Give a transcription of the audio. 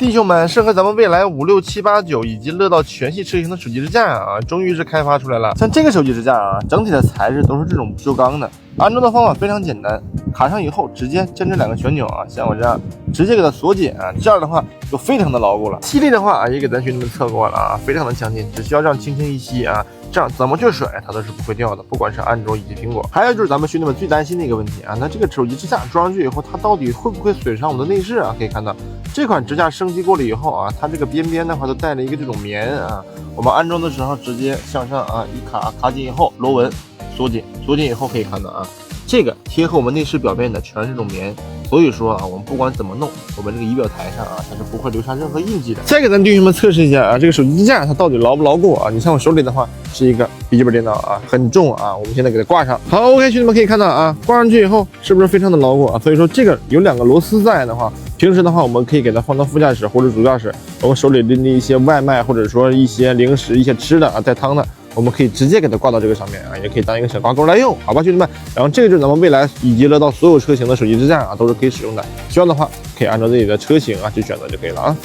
弟兄们，适合咱们蔚来5、6、7、8、9以及乐道全系车型的手机支架啊，终于是开发出来了。像这个手机支架啊，整体的材质都是这种不锈钢的。安装的方法非常简单，卡上以后直接坚持2个旋钮啊，像我这样直接给它锁紧啊，这样的话就非常的牢固了。吸力的话啊，也给咱兄弟们测过了啊，非常的强劲，只需要这样轻轻一吸啊，这样怎么去甩它都是不会掉的，不管是安卓以及苹果。还有就是咱们兄弟们最担心的一个问题啊，那这个手机支架装上去以后，它到底会不会损伤我们的内饰啊？可以看到这款支架升级过了以后啊，它这个边边的话都带了一个这种棉啊，我们安装的时候直接向上啊一卡，卡紧以后螺纹锁紧，锁紧以后可以看到啊，这个贴合我们内饰表面的全是这种棉。所以说啊，我们不管怎么弄，我们这个仪表台上啊，它是不会留下任何印记的。再给咱弟兄们测试一下啊，这个手机支架它到底牢不牢固啊？你像我手里的话是一个笔记本电脑啊，很重啊。我们现在给它挂上，好 ，OK， 兄弟们可以看到啊，挂上去以后是不是非常的牢固啊？所以说这个有2个螺丝在的话，平时的话我们可以给它放到副驾驶或者主驾驶，我们手里拎的一些外卖或者说一些零食、一些吃的啊，带汤的。我们可以直接给它挂到这个上面啊，也可以当一个小挂钩来用，好吧，兄弟们。然后这个就是咱们蔚来以及乐道所有车型的手机支架啊，都是可以使用的。需要的话可以按照自己的车型啊去选择就可以了啊。